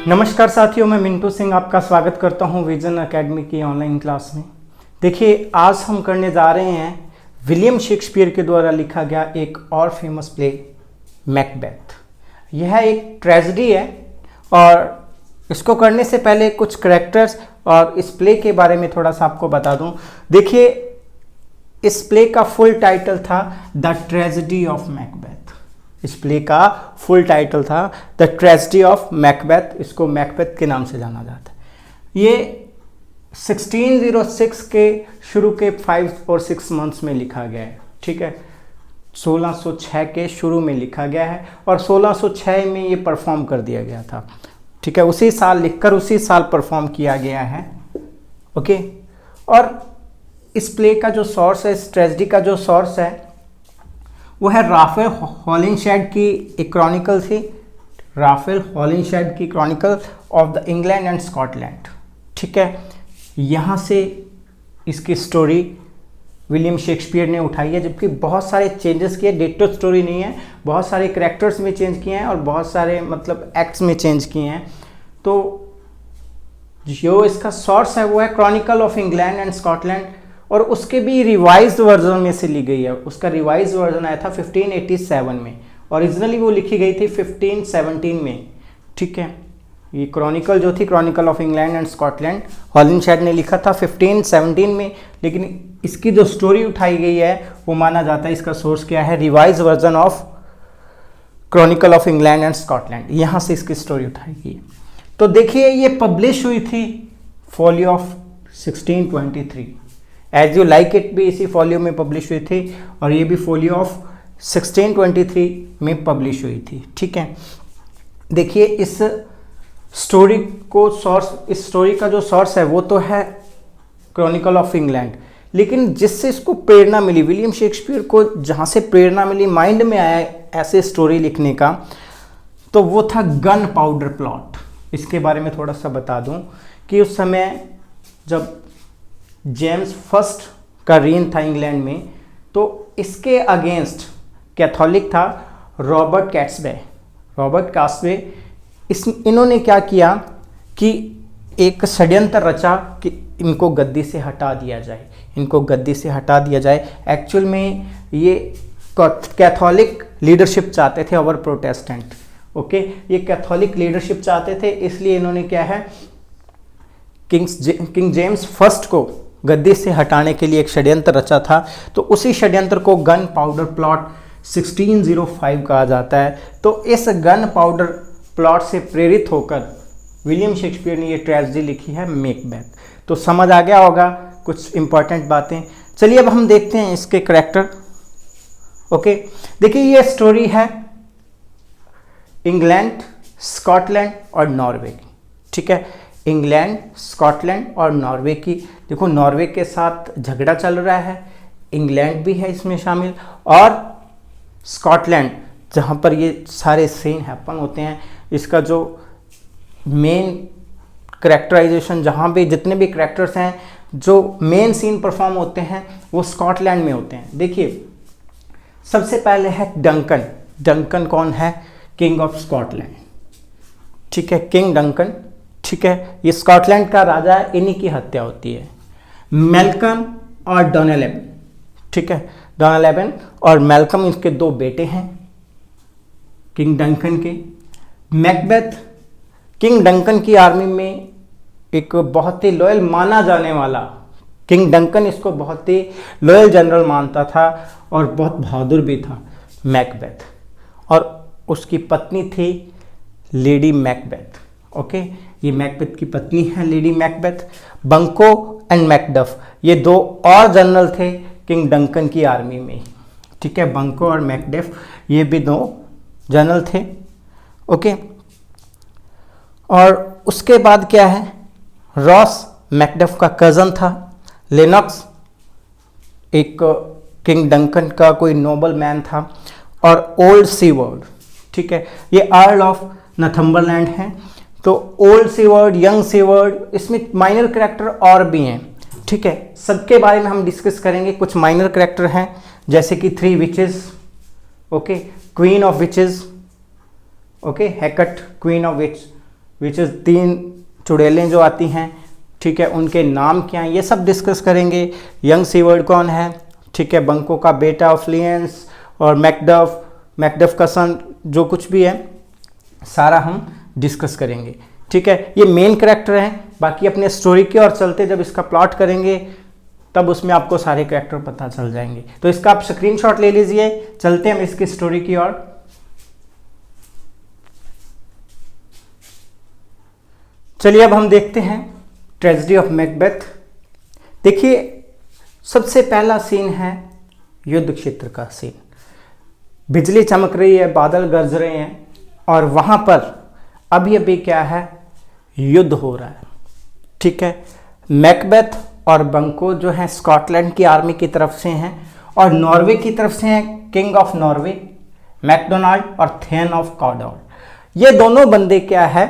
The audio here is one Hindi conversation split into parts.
नमस्कार साथियों, मैं मिंटू सिंह आपका स्वागत करता हूं विजन एकेडमी की ऑनलाइन क्लास में। देखिए, आज हम करने जा रहे हैं विलियम शेक्सपियर के द्वारा लिखा गया एक और फेमस प्ले मैकबेथ। यह एक ट्रेजेडी है और इसको करने से पहले कुछ करैक्टर्स और इस प्ले के बारे में थोड़ा सा आपको बता दूं। देखिए, इस प्ले का फुल टाइटल था द ट्रेजेडी ऑफ मैकबेथ। इस प्ले का फुल टाइटल था द ट्रेजेडी ऑफ मैकबेथ। इसको मैकबेथ के नाम से जाना जाता है। ये 1606 के शुरू के 5 और 6 मंथ्स में लिखा गया है। ठीक है, 1606 के शुरू में लिखा गया है और 1606 में ये परफॉर्म कर दिया गया था। ठीक है, उसी साल लिखकर उसी साल परफॉर्म किया गया है। ओके, और इस प्ले का जो सोर्स है, इस ट्रेजेडी का जो सोर्स है वो है राफेल हॉलिंशेड की एक क्रॉनिकल थी, राफेल हॉलिंशेड की Chronicle of the England and Scotland. ठीक है, यहाँ से इसकी स्टोरी विलियम शेक्सपियर ने उठाई है, जबकि बहुत सारे चेंजेस किए। डिटो स्टोरी नहीं है, बहुत सारे कैरेक्टर्स में चेंज किए हैं और बहुत सारे मतलब एक्ट्स में चेंज किए हैं। तो जो इसका सोर्स है वो है Chronicle of England and Scotland, और उसके भी रिवाइज्ड वर्जन में से ली गई है। उसका रिवाइज्ड वर्जन आया था 1587 में। ओरिजिनली वो लिखी गई थी 1517 में। ठीक है, ये क्रॉनिकल जो थी, chronicle of England and Scotland, Holinshed ने लिखा था 1517 में। लेकिन इसकी जो स्टोरी उठाई गई है वो माना जाता है इसका सोर्स क्या है, revise version of Chronicle of England and Scotland. यहाँ से इसकी स्टोरी उठाई गई है। तो देखिए, ये पब्लिश हुई थी folio of 1623। As you like it भी इसी फॉलियो में पब्लिश हुई थी और ये भी फॉलियो ऑफ 1623 में पब्लिश हुई थी। ठीक है, देखिए, इस स्टोरी को सोर्स, इस स्टोरी का जो सोर्स है वो तो है क्रॉनिकल ऑफ इंग्लैंड, लेकिन जिससे इसको प्रेरणा मिली, विलियम शेक्सपियर को जहाँ से प्रेरणा मिली, माइंड में आया ऐसे स्टोरी लिखने का, तो वो था गन पाउडर प्लॉट। इसके बारे में थोड़ा सा बता दूं कि उस समय जब जेम्स फर्स्ट का रेन था इंग्लैंड में, तो इसके अगेंस्ट कैथोलिक था रॉबर्ट कैट्सबे। रॉबर्ट कैट्सबे, इन्होंने क्या किया कि एक षड्यंत्र रचा कि इनको गद्दी से हटा दिया जाए, इनको गद्दी से हटा दिया जाए। एक्चुअल में ये कैथोलिक लीडरशिप चाहते थे ओवर प्रोटेस्टेंट। ओके, ये कैथोलिक लीडरशिप चाहते थे, इसलिए इन्होंने क्या है, किंग जेम्स फर्स्ट को गद्दी से हटाने के लिए एक षड्यंत्र रचा था। तो उसी षड्यंत्र को गन पाउडर प्लॉट 1605 कहा जाता है। तो इस गन पाउडर प्लॉट से प्रेरित होकर विलियम शेक्सपियर ने ये ट्रेजेडी लिखी है मैकबेथ। तो समझ आ गया होगा कुछ इंपॉर्टेंट बातें। चलिए अब हम देखते हैं इसके करैक्टर। ओके, देखिए, ये स्टोरी है इंग्लैंड, स्कॉटलैंड और नॉर्वे की। ठीक है, इंग्लैंड, स्कॉटलैंड और नॉर्वे की। देखो, नॉर्वे के साथ झगड़ा चल रहा है, इंग्लैंड भी है इसमें शामिल, और स्कॉटलैंड जहाँ पर ये सारे सीन हैपन होते हैं। इसका जो मेन करैक्टराइजेशन, जहाँ भी जितने भी करैक्टर्स हैं, जो मेन सीन परफॉर्म होते हैं वो स्कॉटलैंड में होते हैं। देखिए, सबसे पहले है डंकन। डंकन कौन है? King of Scotland. ठीक है, किंग डंकन। ठीक है, ये स्कॉटलैंड का राजा है, इन्हीं की हत्या होती है। मैल्कम और डोनालेबन। ठीक है, डोनालेबन और मैल्कम, इसके दो बेटे हैं किंग डंकन के। मैकबेथ किंग डंकन की आर्मी में एक बहुत ही लॉयल माना जाने वाला, किंग डंकन इसको बहुत ही लॉयल जनरल मानता था और बहुत बहादुर भी था मैकबेथ। और उसकी पत्नी थी लेडी मैकबेथ। ओके, ये मैकबेथ की पत्नी है लेडी मैकबेथ। बंको एंड मैकडफ, ये दो और जनरल थे किंग डंकन की आर्मी में। ठीक है, बंको और मैकडफ, ये भी दो जनरल थे। ओके, और उसके बाद क्या है, रॉस मैकडफ का कज़न था। लेनॉक्स एक किंग डंकन का कोई नोबल मैन था। और ओल्ड सीवर्ड, ठीक है, ये अर्ल ऑफ नॉर्थम्बरलैंड है। तो ओल्ड सीवर्ड, यंग सीवर्ड, इसमें माइनर करैक्टर और भी हैं। ठीक है, सबके बारे में हम डिस्कस करेंगे। कुछ माइनर करैक्टर हैं जैसे कि 3 witches, okay, queen of witches, okay, Hecate queen of witch, witch is 3 चुड़ैलें जो आती हैं, ठीक है, उनके नाम क्या हैं, ये सब डिस्कस करेंगे। यंग सीवर्ड कौन है, ठीक है, बंको का बेटा ऑफ्लियंस, और मैकडफ का सन, जो कुछ भी है सारा हम डिस्कस करेंगे, ठीक है। ये मेन कैरेक्टर हैं। बाकी अपने स्टोरी की ओर चलते, जब इसका प्लॉट करेंगे तब उसमें आपको सारे कैरेक्टर पता चल जाएंगे। तो इसका आप स्क्रीनशॉट ले लीजिए। चलते हम इसकी स्टोरी की ओर। चलिए अब हम देखते हैं ट्रेजेडी ऑफ मैकबेथ। देखिए, सबसे पहला सीन है युद्ध क्षेत्र का सीन। बिजली चमक रही है, बादल गरज रहे हैं, और वहां पर अभी क्या है, युद्ध हो रहा है, ठीक है। मैकबेथ और बंको जो है स्कॉटलैंड की आर्मी की तरफ से हैं, और नॉर्वे की तरफ से हैं किंग ऑफ नॉर्वे मैकडोनाल्ड और थेन ऑफ कॉडोर। ये दोनों बंदे क्या है,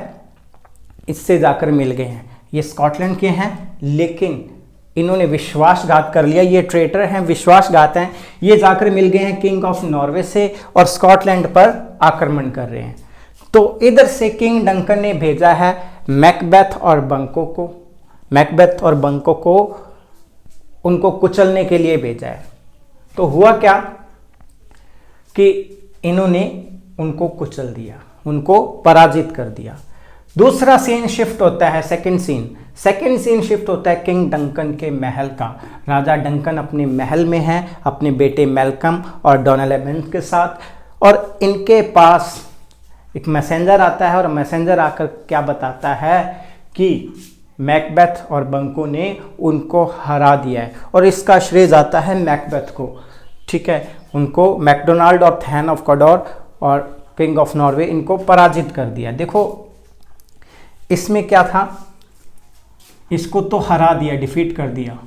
इससे जाकर मिल गए हैं। ये स्कॉटलैंड के हैं, लेकिन इन्होंने विश्वासघात कर लिया। ये ट्रेटर हैं, विश्वासघात हैं। ये जाकर मिल गए हैं किंग ऑफ नॉर्वे से और स्कॉटलैंड पर आक्रमण कर रहे हैं। तो इधर से किंग डंकन ने भेजा है मैकबेथ और बंको को उनको कुचलने के लिए भेजा है। तो हुआ क्या कि इन्होंने उनको कुचल दिया, उनको पराजित कर दिया। दूसरा सीन शिफ्ट होता है, सेकंड सीन शिफ्ट होता है किंग डंकन के महल का। राजा डंकन अपने महल में है, अपने बेटे मैल्कम और डोनाल्ड के साथ, और इनके पास एक मैसेंजर आता है, और मैसेंजर आकर क्या बताता है कि मैकबेथ और बंको ने उनको हरा दिया है, और इसका श्रेय जाता है मैकबेथ को, ठीक है। उनको मैकडोनाल्ड और थैन ऑफ कॉडोर और किंग ऑफ नॉर्वे इनको पराजित कर दिया। देखो इसमें क्या था, इसको तो हरा दिया, डिफीट कर दिया,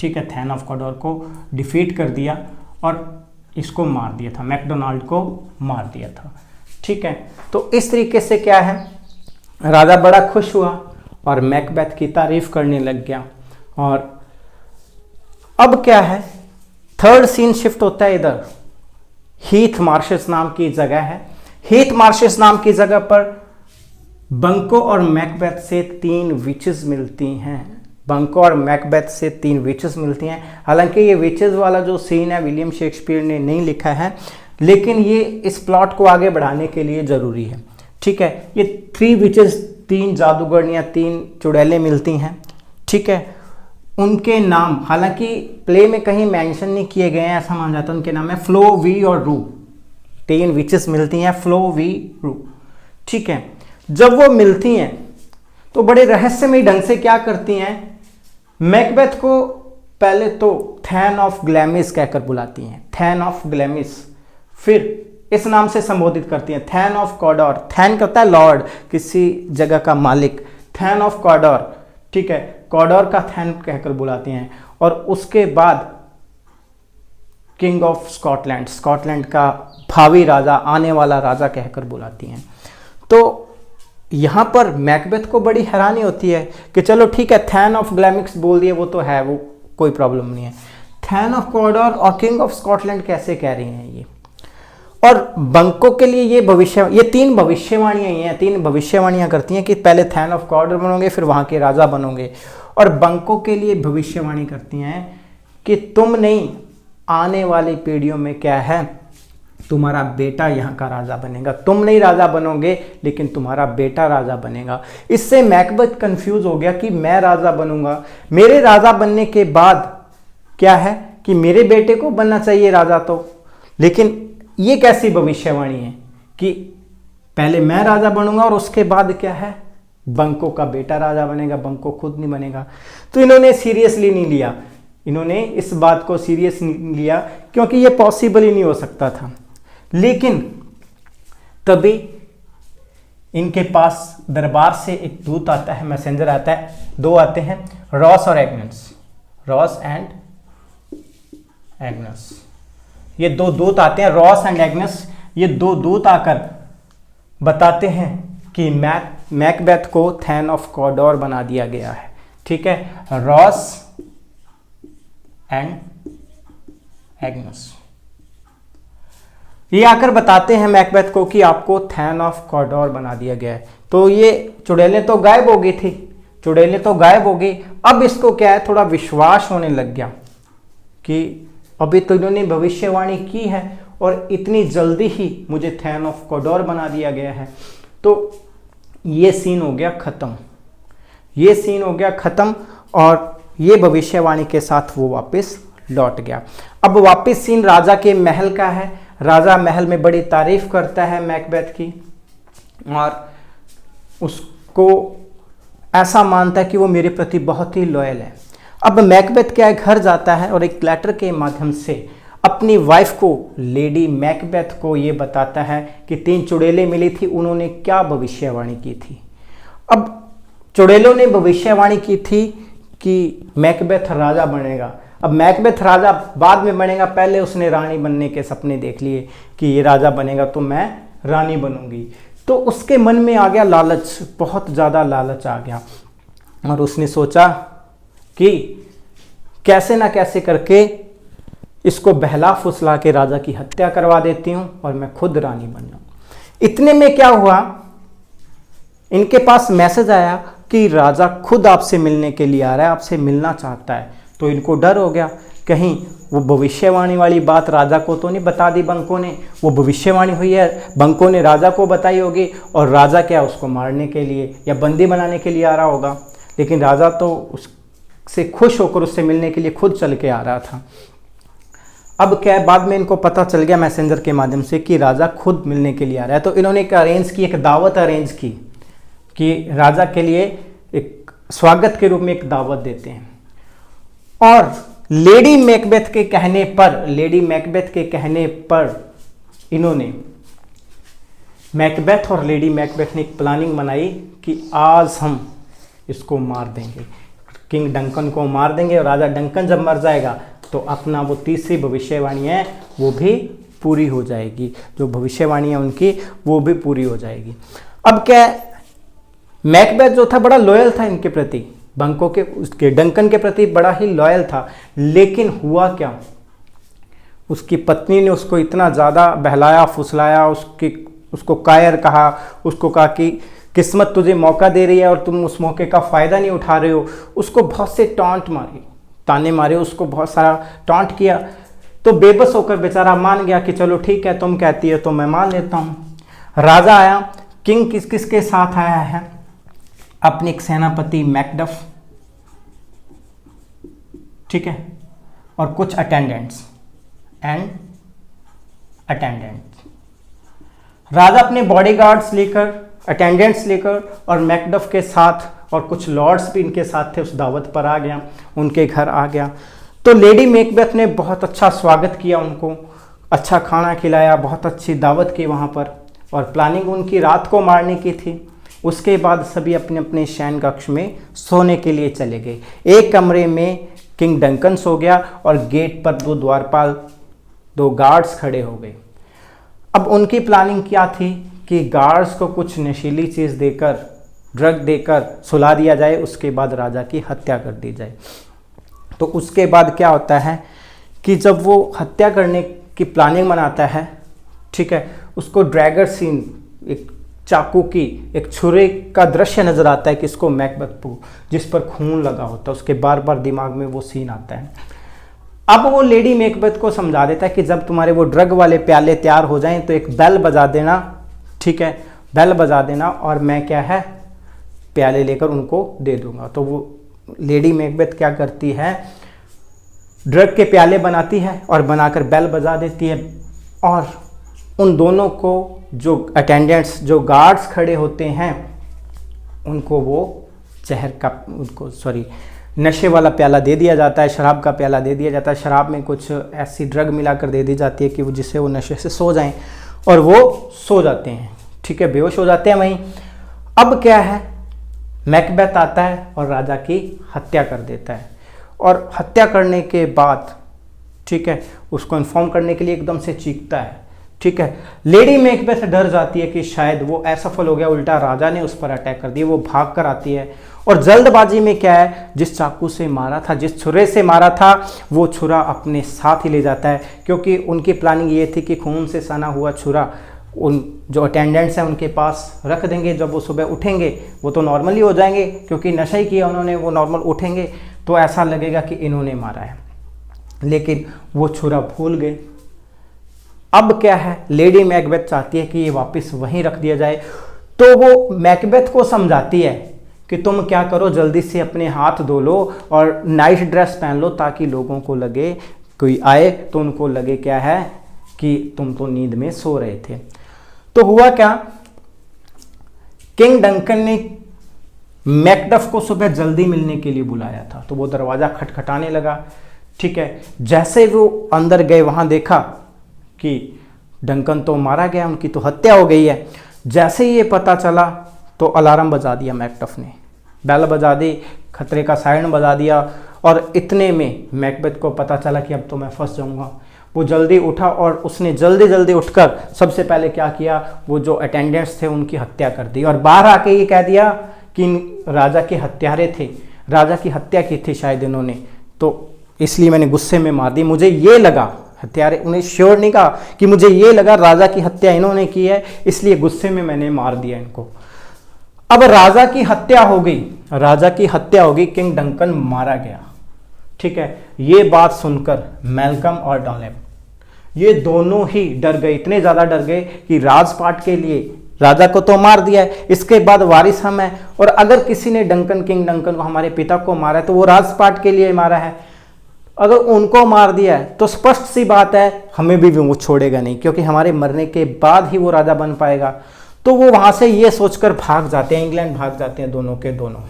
ठीक है, थैन ऑफ कॉडोर को डिफीट कर दिया और इसको मार दिया था, मैकडोनाल्ड को मार दिया था, ठीक है। तो इस तरीके से क्या है, राजा बड़ा खुश हुआ और मैकबेथ की तारीफ करने लग गया। और अब क्या है, थर्ड सीन शिफ्ट होता है इधर, हीथ मार्शेस नाम की जगह है। हीथ मार्शेस नाम की जगह पर बंको और मैकबेथ से 3 विचेस मिलती हैं। बंको और मैकबेथ से 3 विचेस मिलती हैं। हालांकि ये विचेस वाला जो सीन है विलियम शेक्सपियर ने नहीं लिखा है, लेकिन ये इस प्लॉट को आगे बढ़ाने के लिए ज़रूरी है, ठीक है। ये 3 विचेस, 3 जादूगरनियाँ, 3 चुड़ैलें मिलती हैं, ठीक है। उनके नाम हालांकि प्ले में कहीं मेंशन नहीं किए गए हैं, ऐसा माना जाता है। उनके नाम है फ्लो, वी और रू। 3 विचेस मिलती हैं, फ्लो, वी, रू, ठीक है। जब वो मिलती हैं तो बड़े रहस्यमयी ढंग से क्या करती हैं, मैकबेथ को पहले तो थैन ऑफ ग्लैमिस कहकर बुलाती हैं, थैन ऑफ ग्लैमिस, फिर इस नाम से संबोधित करती हैं, थैन ऑफ कॉडोर। थैन कहता है लॉर्ड, किसी जगह का मालिक, थैन ऑफ कॉडोर, ठीक है, कॉडोर का थैन कहकर बुलाती हैं। और उसके बाद किंग ऑफ स्कॉटलैंड, स्कॉटलैंड का भावी राजा, आने वाला राजा कहकर बुलाती हैं। तो यहाँ पर मैकबेथ को बड़ी हैरानी होती है कि चलो ठीक है, थैन ऑफ ग्लैमिक्स बोल दिए, वो तो है, वो कोई प्रॉब्लम नहीं है, थैन ऑफ कॉडोर और किंग ऑफ स्कॉटलैंड कैसे कह रही हैं ये। और बंको के लिए ये 3 भविष्यवाणियाँ ही हैं, 3 भविष्यवाणियाँ करती हैं कि पहले थैन ऑफ कॉडोर बनोगे, फिर वहाँ के राजा बनोगे। और बंको के लिए भविष्यवाणी करती हैं कि तुम नहीं, आने वाली पीढ़ियों में क्या है, तुम्हारा बेटा यहाँ का राजा बनेगा। तुम नहीं राजा बनोगे, लेकिन तुम्हारा बेटा राजा बनेगा। इससे मैकबेथ कंफ्यूज हो गया कि मैं राजा बनूंगा, मेरे राजा बनने के बाद क्या है कि मेरे बेटे को बनना चाहिए राजा, तो लेकिन ये कैसी भविष्यवाणी है कि पहले मैं राजा बनूंगा और उसके बाद क्या है, बंको का बेटा राजा बनेगा, बंको खुद नहीं बनेगा। तो इन्होंने सीरियसली नहीं लिया, इन्होंने इस बात को सीरियस नहीं लिया, क्योंकि ये पॉसिबल ही नहीं हो सकता था। लेकिन तभी इनके पास दरबार से एक दूत आता है, मैसेंजर आता है, 2 आते हैं, रॉस और एग्नस, रॉस एंड एग्नस, ये 2 दूत आते हैं, रॉस एंड एग्नस। ये 2 दूत आकर बताते हैं कि मैकबेथ को थैन ऑफ कॉडोर बना दिया गया है, ठीक है, रॉस एंड एग्नस। ये आकर बताते हैं मैकबेथ को कि आपको थैन ऑफ कॉडोर बना दिया गया है। तो ये चुड़ैलें तो गायब हो गई थी, चुड़ैलें तो गायब हो गई। अब इसको क्या है, थोड़ा विश्वास होने लग गया कि अभी तो इन्होंने भविष्यवाणी की है और इतनी जल्दी ही मुझे थैन ऑफ कॉडोर बना दिया गया है। तो ये सीन हो गया ख़त्म, ये सीन हो गया ख़त्म और ये भविष्यवाणी के साथ वो वापस लौट गया। अब वापस सीन राजा के महल का है। राजा महल में बड़ी तारीफ करता है मैकबेथ की और उसको ऐसा मानता है कि वो मेरे प्रति बहुत ही लॉयल है। अब मैकबेथ क्या है, घर जाता है और एक लेटर के माध्यम से अपनी वाइफ को, लेडी मैकबेथ को ये बताता है कि 3 चुड़ैलें मिली थी, उन्होंने क्या भविष्यवाणी की थी। अब चुड़ैलों ने भविष्यवाणी की थी कि मैकबेथ राजा बनेगा। अब मैकबेथ राजा बाद में बनेगा, पहले उसने रानी बनने के सपने देख लिए कि ये राजा बनेगा तो मैं रानी बनूंगी। तो उसके मन में आ गया लालच, बहुत ज़्यादा लालच आ गया और उसने सोचा कि कैसे ना कैसे करके इसको बहला फुसला के राजा की हत्या करवा देती हूँ और मैं खुद रानी बन जाऊँ। इतने में क्या हुआ, इनके पास मैसेज आया कि राजा खुद आपसे मिलने के लिए आ रहा है, आपसे मिलना चाहता है। तो इनको डर हो गया, कहीं वो भविष्यवाणी वाली बात राजा को तो नहीं बता दी बंकों ने। वो भविष्यवाणी हुई है, बंकों ने राजा को बताई होगी और राजा क्या उसको मारने के लिए या बंदी बनाने के लिए आ रहा होगा। लेकिन राजा तो उससे खुश होकर उससे मिलने के लिए खुद चल के आ रहा था। अब क्या है, बाद में इनको पता चल गया मैसेंजर के माध्यम से कि राजा खुद मिलने के लिए आ रहा है। तो इन्होंने एक दावत अरेंज की कि राजा के लिए एक स्वागत के रूप में एक दावत देते हैं। और लेडी मैकबेथ के कहने पर इन्होंने, मैकबेथ और लेडी मैकबेथ ने एक प्लानिंग बनाई कि आज हम इसको मार देंगे, किंग डंकन को मार देंगे। और राजा डंकन जब मर जाएगा तो अपना वो तीसरी भविष्यवाणी है वो भी पूरी हो जाएगी, जो भविष्यवाणी है उनकी वो भी पूरी हो जाएगी। अब क्या, मैकबेथ जो था बड़ा लॉयल था इनके प्रति, बंकों के उसके डंकन के प्रति बड़ा ही लॉयल था। लेकिन हुआ क्या, उसकी पत्नी ने उसको इतना ज़्यादा बहलाया फुसलाया, उसको कायर कहा, उसको कहा कि किस्मत तुझे मौका दे रही है और तुम उस मौके का फ़ायदा नहीं उठा रहे हो। उसको बहुत से टॉन्ट मारे, ताने मारे, उसको बहुत सारा टॉन्ट किया। तो बेबस होकर बेचारा मान गया कि चलो ठीक है, तुम कहती है तो मैं मान लेता हूँ। राजा आया, किंग किस किस के साथ आया है, अपने एक सेनापति मैकडफ, ठीक है, और कुछ अटेंडेंट्स। राजा अपने बॉडीगार्ड्स लेकर, अटेंडेंट्स लेकर और मैकडफ के साथ और कुछ लॉर्ड्स भी इनके साथ थे, उस दावत पर आ गया, उनके घर आ गया। तो लेडी मैकबेथ ने बहुत अच्छा स्वागत किया, उनको अच्छा खाना खिलाया, बहुत अच्छी दावत की वहाँ पर। और प्लानिंग उनकी रात को मारने की थी। उसके बाद सभी अपने अपने शयन कक्ष में सोने के लिए चले गए। एक कमरे में किंग डंकन सो गया और गेट पर 2 द्वारपाल, 2 गार्ड्स खड़े हो गए। अब उनकी प्लानिंग क्या थी कि गार्ड्स को कुछ नशीली चीज़ देकर, ड्रग देकर सुला दिया जाए, उसके बाद राजा की हत्या कर दी जाए। तो उसके बाद क्या होता है कि जब वो हत्या करने की प्लानिंग बनाता है, ठीक है, उसको ड्रैगर सीन, एक चाकू की, एक छुरे का दृश्य नजर आता है कि इसको मैकबेथ को, जिस पर खून लगा होता है, उसके बार बार दिमाग में वो सीन आता है। अब वो लेडी मैकबेथ को समझा देता है कि जब तुम्हारे वो ड्रग वाले प्याले तैयार हो जाएं तो एक बेल बजा देना, ठीक है, बेल बजा देना और मैं क्या है प्याले लेकर उनको दे दूंगा। तो वो लेडी मैकबेथ क्या करती है, ड्रग के प्याले बनाती है और बनाकर बेल बजा देती है और उन दोनों को, जो अटेंडेंट्स, जो गार्ड्स खड़े होते हैं, उनको वो जहर का, उनको नशे वाला प्याला दे दिया जाता है, शराब का प्याला दे दिया जाता है। शराब में कुछ ऐसी ड्रग मिलाकर दे दी जाती है कि वो, जिससे वो नशे से सो जाएं और वो सो जाते हैं, ठीक है, बेहोश हो जाते हैं वहीं। अब क्या है, मैकबेथ आता है और राजा की हत्या कर देता है और हत्या करने के बाद, ठीक है, उसको इन्फॉर्म करने के लिए एकदम से चीखता है ठीक है। लेडी मैकबेथ डर जाती है कि शायद वो असफल हो गया, उल्टा राजा ने उस पर अटैक कर दिया। वो भाग कर आती है और जल्दबाजी में क्या है, जिस चाकू से मारा था, जिस छुरे से मारा था, वो छुरा अपने साथ ही ले जाता है, क्योंकि उनकी प्लानिंग ये थी कि खून से सना हुआ छुरा उन जो अटेंडेंट्स हैं उनके पास रख देंगे। जब वो सुबह उठेंगे वो तो नॉर्मली हो जाएंगे, क्योंकि नशा ही किया उन्होंने, वो नॉर्मल उठेंगे तो ऐसा लगेगा कि इन्होंने मारा है। लेकिन वो छुरा भूल गए। अब क्या है, लेडी मैकबेथ चाहती है कि ये वापस वहीं रख दिया जाए, तो वो मैकबेथ को समझाती है कि तुम क्या करो, जल्दी से अपने हाथ धो लो और नाइट ड्रेस पहन लो, ताकि लोगों को लगे, कोई आए तो उनको लगे क्या है कि तुम तो नींद में सो रहे थे। तो हुआ क्या, किंग डंकन ने मैकडफ को सुबह जल्दी मिलने के लिए बुलाया था, तो वो दरवाज़ा खटखटाने लगा। ठीक है, जैसे वो अंदर गए वहाँ देखा कि डंकन तो मारा गया, उनकी तो हत्या हो गई है। जैसे ही ये पता चला तो अलार्म बजा दिया मैकडफ ने, बेल बजा दी, खतरे का सायरन बजा दिया, और इतने में मैकबेथ को पता चला कि अब तो मैं फंस जाऊंगा। वो जल्दी उठा और उसने जल्दी जल्दी उठकर सबसे पहले क्या किया, वो जो अटेंडेंट्स थे उनकी हत्या कर दी, और बाहर आके ये कह दिया कि राजा के हत्यारे थे, राजा की हत्या की थी शायद इन्होंने, तो इसलिए मैंने गुस्से में मार दी। मुझे ये लगा, हत्यारे, उन्हें श्योर नहीं कहा कि मुझे ये लगा राजा की हत्या इन्होंने की है, इसलिए गुस्से में मैंने मार दिया इनको। अब राजा की हत्या हो गई, राजा की हत्या हो गई, किंग डंकन मारा गया। ठीक है, ये बात सुनकर मैल्कम और डनलेप ये दोनों ही डर गए, इतने ज्यादा डर गए कि राजपाट के लिए राजा को तो मार दिया है, इसके बाद वारिस हम है, और अगर किसी ने किंग डंकन को, हमारे पिता को मारा है, तो वो राजपाट के लिए मारा है। अगर उनको मार दिया है तो स्पष्ट सी बात है हमें भी वो छोड़ेगा नहीं, क्योंकि हमारे मरने के बाद ही वो राजा बन पाएगा। तो वो वहां से ये सोचकर भाग जाते हैं, इंग्लैंड भाग जाते हैं दोनों के दोनों।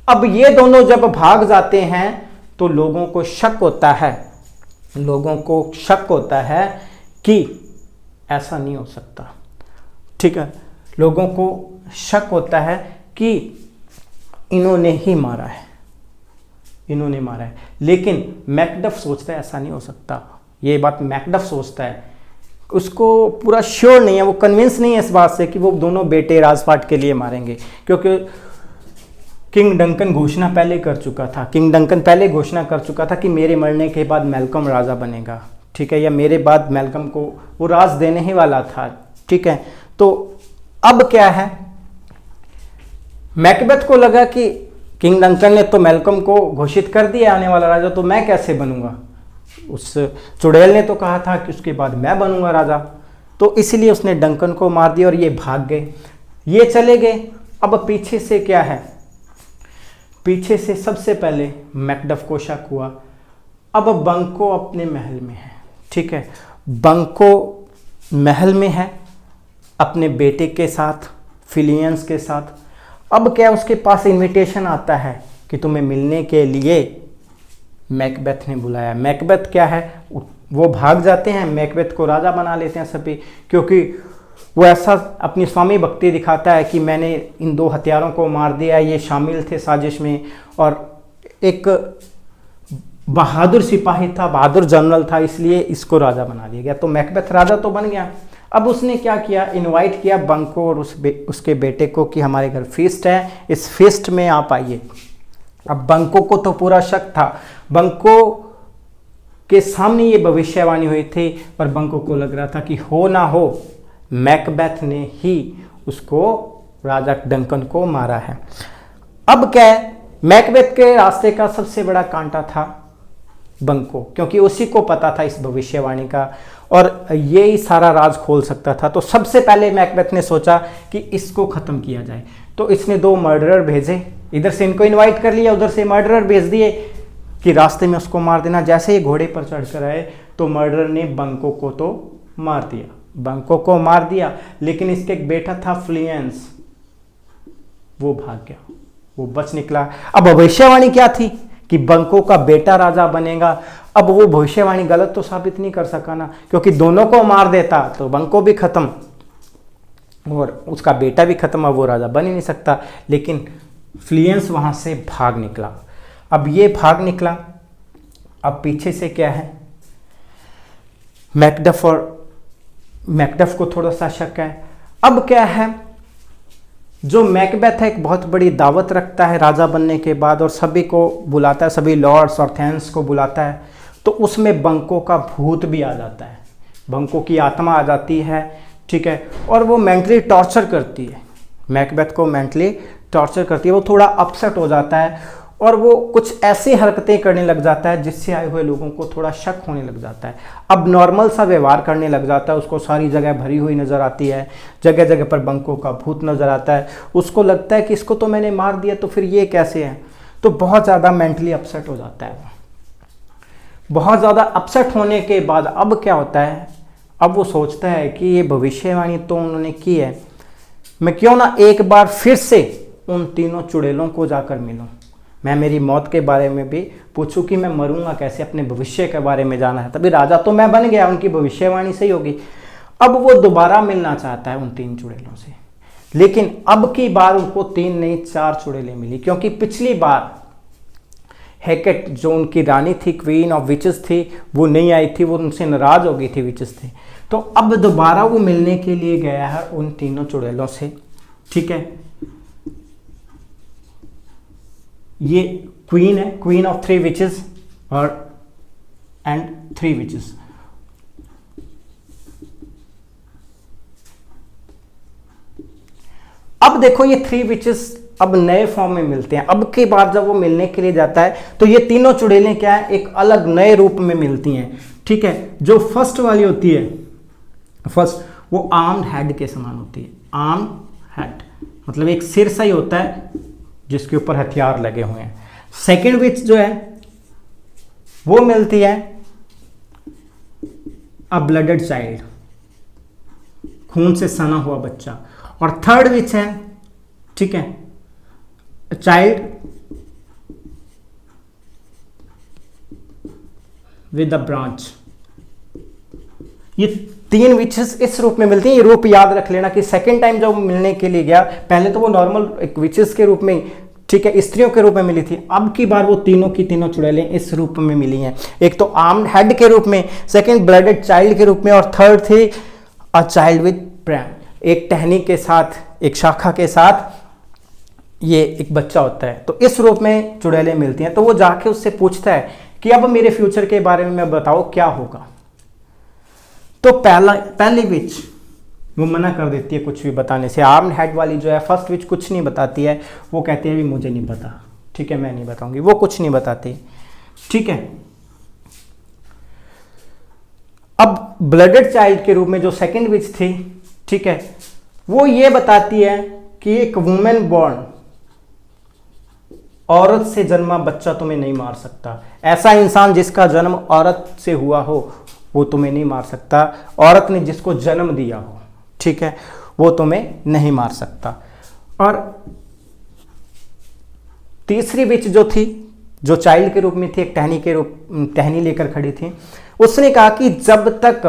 अब ये दोनों जब भाग जाते हैं तो लोगों को शक होता है, लोगों को शक होता है कि ऐसा नहीं हो सकता। ठीक है, लोगों को शक होता है कि इन्होंने ही मारा है, इन्होंने मारा है। लेकिन मैकडफ सोचता है ऐसा नहीं हो सकता, ये बात मैकडफ सोचता है, उसको पूरा श्योर नहीं है, वो कन्विंस नहीं है इस बात से कि वो दोनों बेटे राजपाट के लिए मारेंगे, क्योंकि किंग डंकन घोषणा पहले कर चुका था, किंग डंकन पहले घोषणा कर चुका था कि मेरे मरने के बाद मैल्कम राजा बनेगा। ठीक है, या मेरे बाद मैल्कम को वो राज देने ही वाला था। ठीक है, तो अब क्या है, मैकबेथ को लगा कि किंग डंकन ने तो मैल्कम को घोषित कर दिया आने वाला राजा, तो मैं कैसे बनूंगा, उस चुड़ैल ने तो कहा था कि उसके बाद मैं बनूंगा राजा, तो इसलिए उसने डंकन को मार दिया और ये भाग गए, ये चले गए। अब पीछे से क्या है, पीछे से सबसे पहले मैकडफ को शक हुआ। अब बंको अपने महल में है। ठीक है, बंको महल में है अपने बेटे के साथ, फिलियंस के साथ। अब क्या, उसके पास इनविटेशन आता है कि तुम्हें मिलने के लिए मैकबेथ ने बुलाया। मैकबेथ क्या है, वो भाग जाते हैं, मैकबेथ को राजा बना लेते हैं सभी, क्योंकि वो ऐसा अपनी स्वामी भक्ति दिखाता है कि मैंने इन दो हत्यारों को मार दिया, ये शामिल थे साजिश में, और एक बहादुर सिपाही था, बहादुर जनरल था, इसलिए इसको राजा बना दिया गया। तो मैकबेथ राजा तो बन गया। अब उसने क्या किया, इनवाइट किया बंको और उसके बेटे को कि हमारे घर फीस्ट है, इस फीस्ट में आप आइए। अब बंको को तो पूरा शक था, बंको के सामने ये भविष्यवाणी हुई थी, पर बंको को लग रहा था कि हो ना हो मैकबेथ ने ही उसको, राजा डंकन को मारा है। अब क्या है, मैकबेथ के रास्ते का सबसे बड़ा कांटा था बंको, क्योंकि उसी को पता था इस भविष्यवाणी का, और ये ही सारा राज खोल सकता था। तो सबसे पहले मैकबेथ ने सोचा कि इसको खत्म किया जाए, तो इसने दो मर्डरर भेजे, इधर से इनको इनवाइट कर लिया, उधर से मर्डरर भेज दिए कि रास्ते में उसको मार देना। जैसे ही घोड़े पर चढ़कर आए तो मर्डरर ने बंको को तो मार दिया, बंको को मार दिया, लेकिन इसके एक बेटा था फ्लियंस, वो भाग गया, वो बच निकला। अब भविष्यवाणी क्या थी कि बंको का बेटा राजा बनेगा। अब वो भविष्यवाणी गलत तो साबित नहीं कर सका ना, क्योंकि दोनों को मार देता तो बंको भी खत्म और उसका बेटा भी खत्म, अब वो राजा बन ही नहीं सकता। लेकिन फ्लियंस वहां से भाग निकला। अब ये भाग निकला, अब पीछे से क्या है, मैकडफ और मैकडफ को थोड़ा सा शक है। अब क्या है, जो मैकबेथ है एक बहुत बड़ी दावत रखता है राजा बनने के बाद और सभी को बुलाता है, सभी लॉर्ड्स और थैंस को बुलाता है, तो उसमें बंको का भूत भी आ जाता है, बंको की आत्मा आ जाती है, ठीक है, और वो मेंटली टॉर्चर करती है, मैकबेथ को मेंटली टॉर्चर करती है। वो थोड़ा अपसेट हो जाता है और वो कुछ ऐसी हरकतें करने लग जाता है जिससे आए हुए लोगों को थोड़ा शक होने लग जाता है। अब नॉर्मल सा व्यवहार करने लग जाता है, उसको सारी जगह भरी हुई नज़र आती है, जगह जगह पर बंको का भूत नज़र आता है, उसको लगता है कि इसको तो मैंने मार दिया तो फिर ये कैसे है, तो बहुत ज़्यादा मेंटली अपसेट हो जाता है। बहुत ज़्यादा अपसेट होने के बाद अब क्या होता है, अब वो सोचता है कि ये भविष्यवाणी तो उन्होंने की है, मैं क्यों ना एक बार फिर से उन तीनों चुड़ैलों को जाकर मिलूं, मैं मेरी मौत के बारे में भी पूछूं कि मैं मरूंगा कैसे, अपने भविष्य के बारे में जाना है। तभी राजा तो मैं बन गया, उनकी भविष्यवाणी सही होगी। अब वो दोबारा मिलना चाहता है उन तीन चुड़ैलों से, लेकिन अब की बार उनको 3 नहीं 4 चुड़ैलें मिली, क्योंकि पिछली बार हेकेट जो उनकी रानी थी, क्वीन ऑफ विचेस थी, वो नहीं आई थी, वो उनसे नाराज हो गई थी विचेस थी। तो अब दोबारा वो मिलने के लिए गया है उन तीनों चुड़ैलों से, ठीक है। ये क्वीन है, क्वीन ऑफ 3 विचेस और एंड 3 विचेस। अब देखो ये 3 विचेस अब नए फॉर्म में मिलते हैं। अब की बार जब वो मिलने के लिए जाता है तो ये तीनों चुड़ैलें क्या है, एक अलग नए रूप में मिलती हैं, ठीक है। जो फर्स्ट वाली होती है, फर्स्ट वो आर्म्ड हेड के समान होती है, आर्म्ड हेड मतलब एक सिर सा ही होता है जिसके ऊपर हथियार लगे हुए हैं। सेकेंड विच जो है वो मिलती है अ ब्लडेड चाइल्ड, खून से सना हुआ बच्चा। और थर्ड विच है, ठीक है, चाइल्ड विद अ ब्रांच। ये 3 विचेस इस रूप में मिलती हैं। ये रूप याद रख लेना कि सेकंड टाइम जब मिलने के लिए गया, पहले तो वो नॉर्मल एक विचेस के रूप में, ठीक है, स्त्रियों के रूप में मिली थी। अब की बार वो तीनों की तीनों चुड़ैलें इस रूप में मिली हैं, एक तो आर्म्ड हेड के रूप में, सेकंड ब्लडेड चाइल्ड के रूप में, और थर्ड थी अ चाइल्ड विद ब्रांच, एक टहनी के साथ, एक शाखा के साथ ये एक बच्चा होता है। तो इस रूप में चुड़ैलें मिलती हैं। तो वो जाके उससे पूछता है कि अब मेरे फ्यूचर के बारे में मैं बताओ क्या होगा। तो पहली विच वो मना कर देती है कुछ भी बताने से। आर्म्ड हेड वाली जो है फर्स्ट विच कुछ नहीं बताती है, वो कहती है भी मुझे नहीं पता, ठीक है, मैं नहीं बताऊंगी, वो कुछ नहीं बताती, ठीक है। अब ब्लडेड चाइल्ड के रूप में जो सेकंड विच थी, ठीक है, वो ये बताती है कि एक वुमेन बॉर्न, औरत से जन्मा बच्चा तुम्हें नहीं मार सकता। ऐसा इंसान जिसका जन्म औरत से हुआ हो वो तुम्हें नहीं मार सकता। औरत ने जिसको जन्म दिया हो, ठीक है, वो तुम्हें नहीं मार सकता। और तीसरी विच जो थी, जो चाइल्ड के रूप में थी, एक टहनी लेकर खड़ी थी, उसने कहा कि जब तक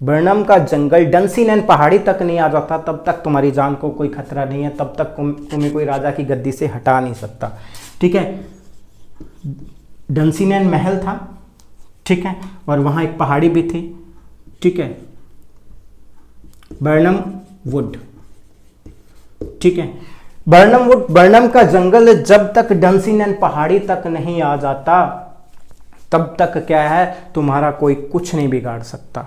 बर्नम का जंगल डंसीनैन पहाड़ी तक नहीं आ जाता तब तक तुम्हारी जान को कोई खतरा नहीं है, तब तक तुम्हें कोई राजा की गद्दी से हटा नहीं सकता, ठीक है। डंसीनैन महल था, ठीक है, और वहां एक पहाड़ी भी थी, ठीक है, बर्नम वुड, ठीक है। बर्नम का जंगल जब तक डंसीनैन पहाड़ी तक नहीं आ जाता तब तक क्या है, तुम्हारा कोई कुछ नहीं बिगाड़ सकता।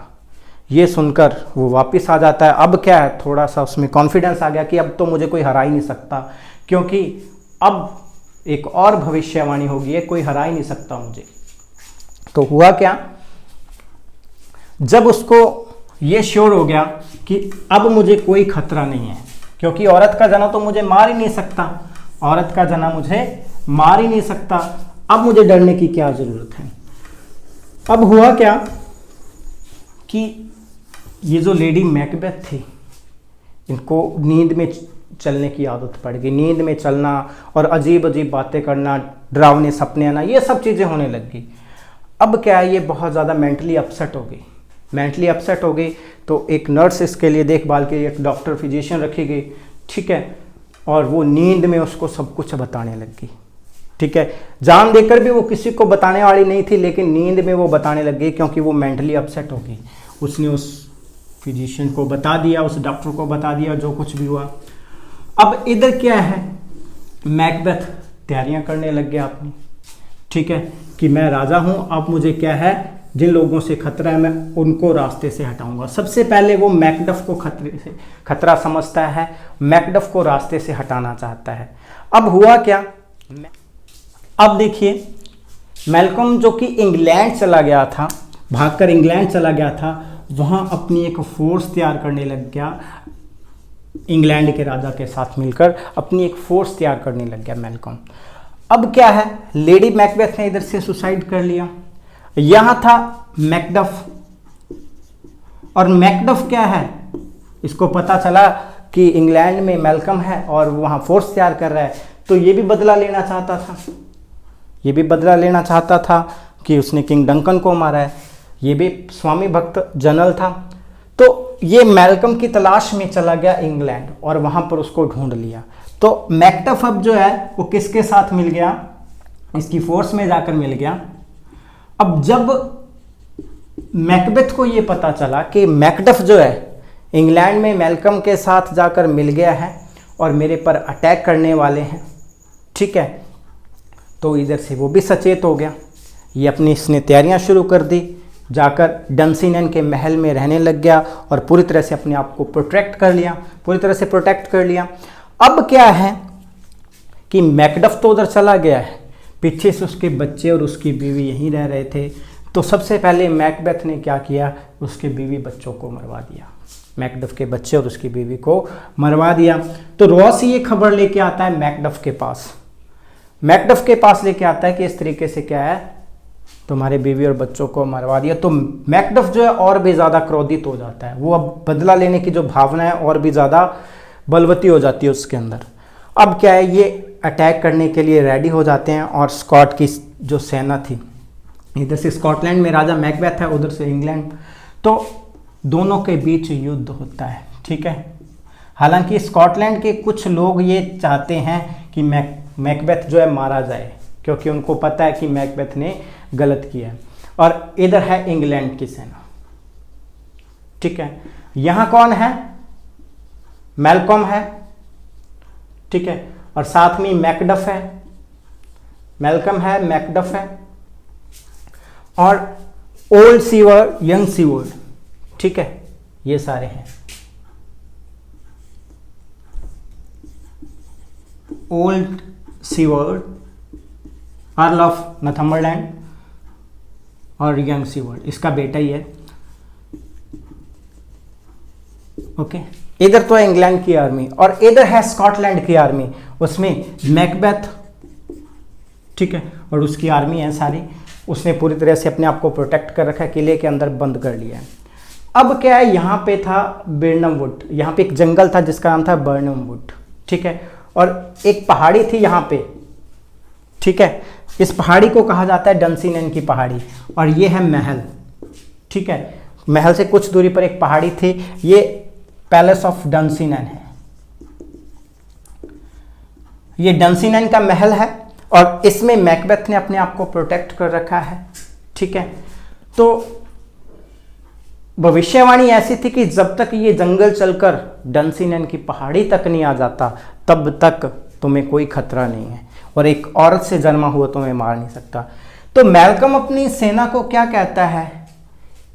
ये सुनकर वो वापस आ जाता है। अब क्या है, थोड़ा सा उसमें कॉन्फिडेंस आ गया कि अब तो मुझे कोई हरा ही नहीं सकता, क्योंकि अब एक और भविष्यवाणी होगी है, कोई हरा ही नहीं सकता मुझे। तो हुआ क्या, जब उसको ये श्योर हो गया कि अब मुझे कोई खतरा नहीं है, क्योंकि औरत का जना तो मुझे मार ही नहीं सकता, औरत का जना मुझे मार ही नहीं सकता, अब मुझे डरने की क्या जरूरत है। अब हुआ क्या कि ये जो लेडी मैकबेथ थी, इनको नींद में चलने की आदत पड़ गई। नींद में चलना और अजीब अजीब बातें करना, डरावने सपने आना, ये सब चीज़ें होने लग गई। अब क्या है, ये बहुत ज़्यादा मेंटली अपसेट हो गई। तो एक नर्स इसके लिए देखभाल के लिए, एक डॉक्टर फिजिशियन रखी गई, ठीक है, और वो नींद में उसको सब कुछ बताने लग गई। ठीक है, जान देकर भी वो किसी को बताने वाली नहीं थी, लेकिन नींद में वो बताने लग गई क्योंकि वो मेंटली अपसेट हो गई। उसने उस फिजिशियन को बता दिया, उस डॉक्टर को बता दिया जो कुछ भी हुआ। अब इधर क्या है, मैकबेथ तैयारियां करने लग गया अपनी, ठीक है, कि मैं राजा हूं, अब मुझे क्या है, जिन लोगों से खतरा है मैं उनको रास्ते से हटाऊंगा। सबसे पहले वो मैकडफ को खतरा समझता है, मैकडफ को रास्ते से हटाना चाहता है। अब हुआ क्या, अब देखिए मैल्कम जो कि इंग्लैंड चला गया था, भागकर इंग्लैंड चला गया था, वहां अपनी एक फोर्स तैयार करने लग गया। इंग्लैंड के राजा के साथ मिलकर अपनी एक फोर्स तैयार करने लग गया मैल्कम। अब क्या है, लेडी मैकबेथ ने इधर से सुसाइड कर लिया। यहां था मैकडफ, और मैकडफ क्या है, इसको पता चला कि इंग्लैंड में मैल्कम है और वहां फोर्स तैयार कर रहा है, तो ये भी बदला लेना चाहता था। ये भी बदला लेना चाहता था कि उसने किंग डंकन को मारा है। ये भी स्वामी भक्त जनरल था। तो ये मैल्कम की तलाश में चला गया इंग्लैंड और वहां पर उसको ढूंढ लिया। तो मैकडफ अब जो है वो किसके साथ मिल गया, इसकी फोर्स में जाकर मिल गया। अब जब मैकबेथ को ये पता चला कि मैकडफ जो है इंग्लैंड में मैल्कम के साथ जाकर मिल गया है और मेरे पर अटैक करने वाले हैं, ठीक है, तो इधर से वो भी सचेत हो गया। ये अपनी इसने तैयारियां शुरू कर दी, जाकर डंसिनन के महल में रहने लग गया और पूरी तरह से अपने आप को प्रोटेक्ट कर लिया, पूरी तरह से प्रोटेक्ट कर लिया। अब क्या है कि मैकडफ तो उधर चला गया है, पीछे से उसके बच्चे और उसकी बीवी यहीं रह रहे थे। तो सबसे पहले मैकबेथ ने क्या किया, उसके बीवी बच्चों को मरवा दिया, मैकडफ के बच्चे और उसकी बीवी को मरवा दिया। तो रॉस ये खबर लेके आता है मैकडफ के पास, मैकडफ के पास लेके आता है कि इस तरीके से क्या है, तुम्हारे बीवी और बच्चों को मरवा दिया। तो मैकडफ जो है और भी ज़्यादा क्रोधित हो जाता है, वो अब बदला लेने की जो भावना है और भी ज़्यादा बलवती हो जाती है उसके अंदर। अब क्या है, ये अटैक करने के लिए रेडी हो जाते हैं और स्कॉट की जो सेना थी, इधर से स्कॉटलैंड में राजा मैकबेथ है, उधर से इंग्लैंड, तो दोनों के बीच युद्ध होता है, ठीक है। हालांकि स्कॉटलैंड के कुछ लोग ये चाहते हैं कि मैकबेथ जो है मारा जाए, क्योंकि उनको पता है कि मैकबेथ ने गलत किया है। और इधर है इंग्लैंड की सेना, ठीक है। यहां कौन है, मैल्कम है, ठीक है, और साथ में मैकडफ है, मैल्कम है, मैकडफ है और ओल्ड सीवर्ड, यंग सीवर्ड, ठीक है, ये सारे हैं। Old seaward, earl of Northumberland और यंग सीवर्ड इसका बेटा ही है, ओके। इधर तो है इंग्लैंड की आर्मी और इधर है स्कॉटलैंड की आर्मी, उसमें मैकबेथ, ठीक है, और उसकी आर्मी है सारी। उसने पूरी तरह से अपने आप को प्रोटेक्ट कर रखा है, किले के अंदर बंद कर लिया है। अब क्या है, यहाँ पे था बर्नम वुड, यहाँ पे एक जंगल था जिसका नाम था बर्नम वुड, ठीक है, और एक पहाड़ी थी यहाँ पे, ठीक है। इस पहाड़ी को कहा जाता है डंसिनन की पहाड़ी, और ये है महल, ठीक है। महल से कुछ दूरी पर एक पहाड़ी थी, ये पैलेस ऑफ डंसिनन है, ये डंसिनन का महल है और इसमें मैकबेथ ने अपने आप को प्रोटेक्ट कर रखा है, ठीक है। तो भविष्यवाणी ऐसी थी कि जब तक ये जंगल चलकर डंसिनन की पहाड़ी तक नहीं आ जाता तब तक तुम्हें कोई खतरा नहीं है और एक औरत से जन्मा हुआ तुम्हें मार नहीं सकता। तो मैल्कम अपनी सेना को क्या कहता है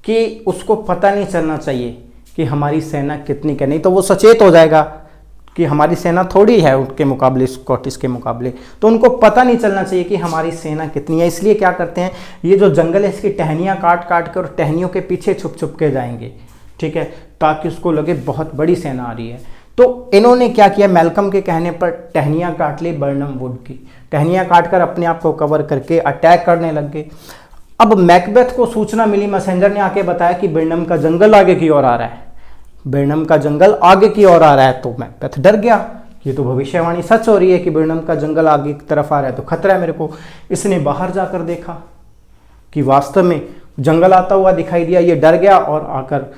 कि उसको पता नहीं चलना चाहिए कि हमारी सेना कितनी क्या, नहीं तो वो सचेत हो जाएगा कि हमारी सेना थोड़ी है उनके मुकाबले, स्कॉटिश के मुकाबले, तो उनको पता नहीं चलना चाहिए कि हमारी सेना कितनी है। इसलिए क्या करते हैं, ये जो जंगल है इसकी टहनियाँ काट काट कर और टहनियों के पीछे छुप छुप के जाएंगे, ठीक है, ताकि उसको लगे बहुत बड़ी सेना आ रही है। तो इन्होंने क्या किया, मैल्कम के कहने पर टहनियाँ काट ली, बर्नम वुड की टहनियाँ काट कर अपने आप को कवर करके अटैक करने लग गए। अब मैकबेथ को सूचना मिली, मैसेंजर ने आके बताया कि बर्नम का जंगल आगे की ओर आ रहा है, बर्नम का जंगल आगे की ओर आ रहा है। तो मैकबेथ डर गया, ये तो भविष्यवाणी सच हो रही है कि बर्नम का जंगल आगे की तरफ आ रहा है, तो खतरा है मेरे को। इसने बाहर जाकर देखा कि वास्तव में जंगल आता हुआ दिखाई दिया, ये डर गया और आकर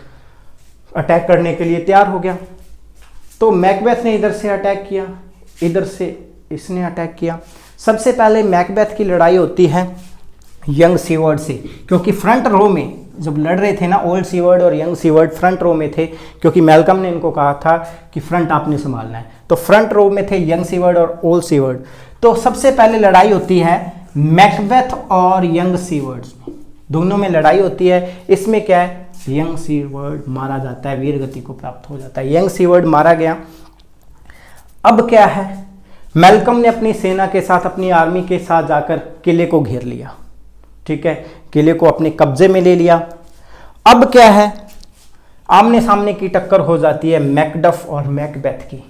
अटैक करने के लिए तैयार हो गया। तो मैकबेथ ने इधर से अटैक किया, इधर से इसने अटैक किया। सबसे पहले मैकबेथ की लड़ाई होती है यंग सीवर्ड से, क्योंकि फ्रंट रो में जब लड़ रहे थे ना, ओल्ड सीवर्ड और यंग सीवर्ड फ्रंट रो में थे, क्योंकि मैल्कम ने इनको कहा था कि फ्रंट आपने संभालना है, तो फ्रंट रो में थे यंग सीवर्ड और ओल्ड सीवर्ड। तो सबसे पहले लड़ाई होती है मैकबेथ और यंग सीवर्ड्स में, दोनों में लड़ाई होती है। इसमें क्या है, यंग सीवर्ड मारा जाता है, वीर गति को प्राप्त हो जाता है, यंग सीवर्ड मारा गया। अब क्या है, मैल्कम ने अपनी सेना के साथ, अपनी आर्मी के साथ जाकर किले को घेर लिया, ठीक है, किले को अपने कब्जे में ले लिया। अब क्या है, आमने सामने की टक्कर हो जाती है मैकडफ और मैकबेथ की।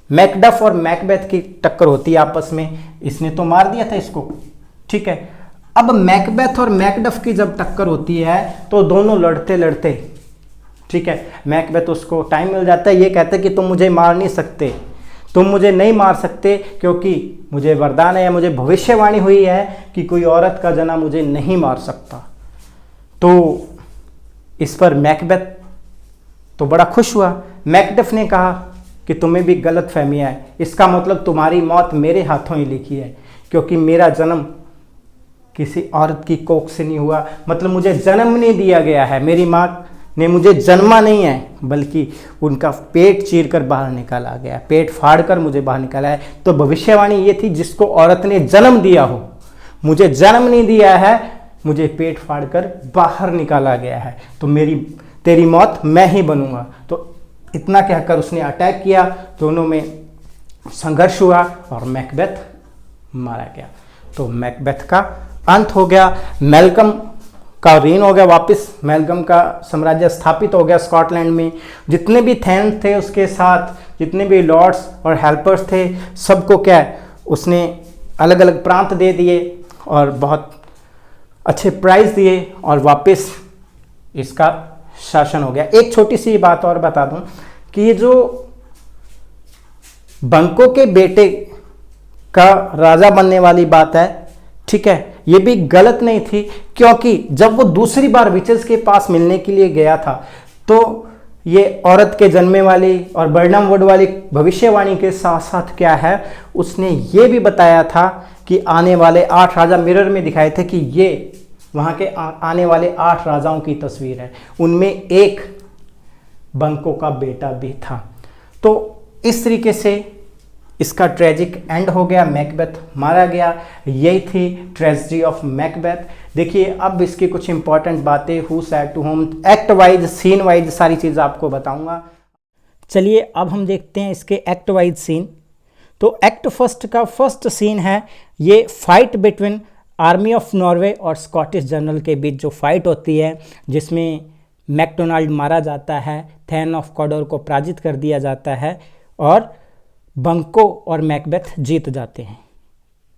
मैकडफ और मैकबेथ की टक्कर होती है आपस में, इसने तो मार दिया था इसको, ठीक है। अब मैकबेथ और मैकडफ की जब टक्कर होती है तो दोनों लड़ते लड़ते, ठीक है, मैकबेथ उसको टाइम मिल जाता है, ये कहते हैं कि तुम मुझे मार नहीं सकते, तुम मुझे नहीं मार सकते, क्योंकि मुझे वरदान है या मुझे भविष्यवाणी हुई है कि कोई औरत का जना मुझे नहीं मार सकता। तो इस पर मैकबेथ तो बड़ा खुश हुआ। मैकडफ ने कहा कि तुम्हें भी गलत फहमियाँ है, इसका मतलब तुम्हारी मौत मेरे हाथों ही लिखी है, क्योंकि मेरा जन्म किसी औरत की कोख से नहीं हुआ, मतलब मुझे जन्म नहीं दिया गया है, मेरी माँ ने मुझे जन्मा नहीं है, बल्कि उनका पेट चीर कर बाहर निकाला गया, पेट फाड़ कर मुझे बाहर निकाला है। तो भविष्यवाणी ये थी, जिसको औरत ने जन्म दिया हो, मुझे जन्म नहीं दिया है, मुझे पेट फाड़ कर बाहर निकाला गया है, तो तेरी मौत मैं ही बनूंगा। तो इतना कहकर उसने अटैक किया, दोनों में संघर्ष हुआ और मैकबेथ मारा गया। तो मैकबेथ का अंत हो गया, मैल्कम का रीन हो गया वापस, मैल्कम का साम्राज्य स्थापित हो गया स्कॉटलैंड में। जितने भी थेन थे उसके साथ, जितने भी लॉर्ड्स और हेल्पर्स थे, सबको क्या है, उसने अलग अलग प्रांत दे दिए और बहुत अच्छे प्राइज दिए और वापस इसका शासन हो गया। एक छोटी सी बात और बता दूं कि ये जो बंको के बेटे का राजा बनने वाली बात है, ठीक है, ये भी गलत नहीं थी, क्योंकि जब वो दूसरी बार विचेस के पास मिलने के लिए गया था तो ये औरत के जन्मे वाली और बर्नम वुड वाली भविष्यवाणी के साथ साथ क्या है, उसने ये भी बताया था कि आने वाले 8 राजा, मिरर में दिखाए थे कि ये वहाँ के आने वाले 8 राजाओं की तस्वीर है, उनमें एक बंको का बेटा भी था। तो इस तरीके से इसका ट्रेजिक एंड हो गया, मैकबेथ मारा गया। यही थी ट्रेजेडी ऑफ मैकबेथ। देखिए अब इसकी कुछ इंपॉर्टेंट बातें, who said to whom, act wise, scene wise सारी चीज़ आपको बताऊंगा। चलिए अब हम देखते हैं इसके एक्ट वाइज सीन। तो एक्ट फर्स्ट का फर्स्ट सीन है ये fight between army of Norway और स्कॉटिश जनरल के बीच जो फाइट होती है, जिसमें मैकडोनाल्ड मारा जाता है, थेन ऑफ कॉडोर को पराजित कर दिया जाता है और बंको और मैकबेथ जीत जाते हैं,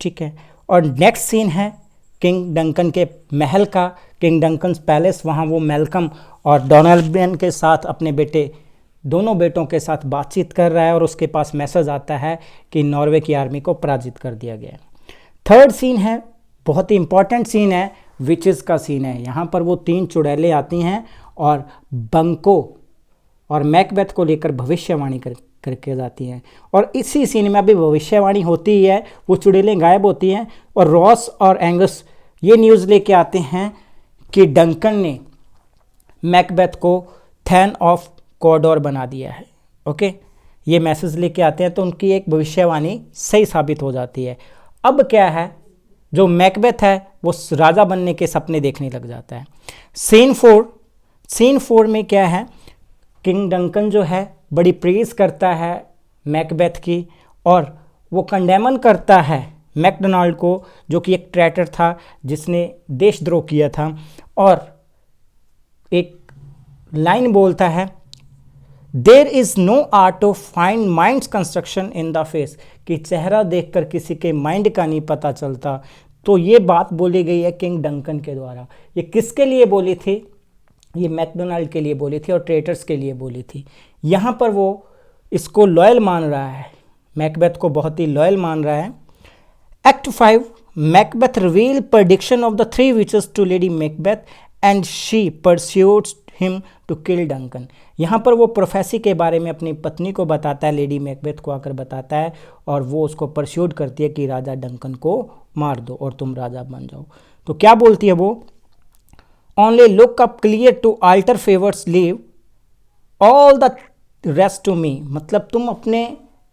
ठीक है। और नेक्स्ट सीन है किंग डंकन के महल का, किंग डंकन्स पैलेस। वहाँ वो मैल्कम और डोनाल्बियन के साथ अपने बेटे, दोनों बेटों के साथ बातचीत कर रहा है और उसके पास मैसेज आता है कि नॉर्वे की आर्मी को पराजित कर दिया गया। थर्ड सीन है, बहुत ही इंपॉर्टेंट सीन है, विचेस का सीन है। यहाँ पर वो 3 चुड़ैलें आती हैं और बंको और मैकबेथ को लेकर भविष्यवाणी करके जाती हैं, और इसी सीन में अभी भविष्यवाणी होती ही है, वो चुड़ैलें गायब होती हैं और रॉस और एंगस ये न्यूज़ लेके आते हैं कि डंकन ने मैकबेथ को थेन ऑफ कॉडोर बना दिया है। ओके, ये मैसेज लेके आते हैं, तो उनकी एक भविष्यवाणी सही साबित हो जाती है। अब क्या है, जो मैकबेथ है वो राजा बनने के सपने देखने लग जाता है। सीन 4 में क्या है, किंग डंकन जो है बड़ी प्रेज करता है मैकबेथ की और वो कंडेमन करता है मैकडोनाल्ड को, जो कि एक ट्रैटर था जिसने देशद्रोह किया था, और एक लाइन बोलता है, there is no art of find minds construction in the face, कि चेहरा देखकर किसी के माइंड का नहीं पता चलता। तो ये बात बोली गई है किंग डंकन के द्वारा। ये किसके लिए बोली थी? ये मैकडोनाल्ड के लिए बोली थी और ट्रेटर्स के लिए बोली थी। यहाँ पर वो इसको लॉयल मान रहा है, मैकबेथ को बहुत ही लॉयल मान रहा है। Act 5, Macbeth reveal prediction of the 3 witches to lady Macbeth and she persuades him to kill Duncan. यहाँ पर वो प्रोफेसी के बारे में अपनी पत्नी को बताता है, लेडी मैकबेथ को आकर बताता है, और वो उसको परस्यूड करती है कि राजा डंकन को मार दो और तुम राजा बन जाओ। तो क्या बोलती है वो, only look up clear to alter favours leave all the rest to me, मतलब तुम अपने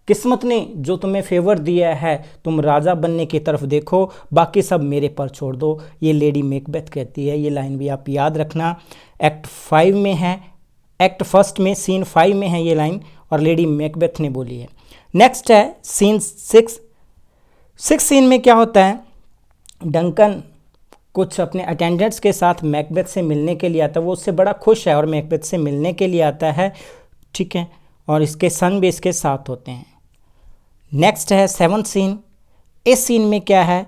किस्मत ने जो तुम्हें फेवर दिया है तुम राजा बनने की तरफ देखो, बाकी सब मेरे पर छोड़ दो। ये लेडी मैकबेथ कहती है। ये लाइन भी आप याद रखना, एक्ट 5 में है, एक्ट फर्स्ट में सीन 5 में है ये लाइन, और लेडी मैकबेथ ने बोली है। नेक्स्ट है सीन 6। सीन में क्या होता है, डंकन कुछ अपने अटेंडेंट्स के साथ मैकबेथ से मिलने के लिए आता है। वो उससे बड़ा खुश है और मैकबेथ से मिलने के लिए आता है, ठीक है, और इसके सन भी इसके साथ होते हैं। नेक्स्ट है 7th सीन। इस सीन में क्या है,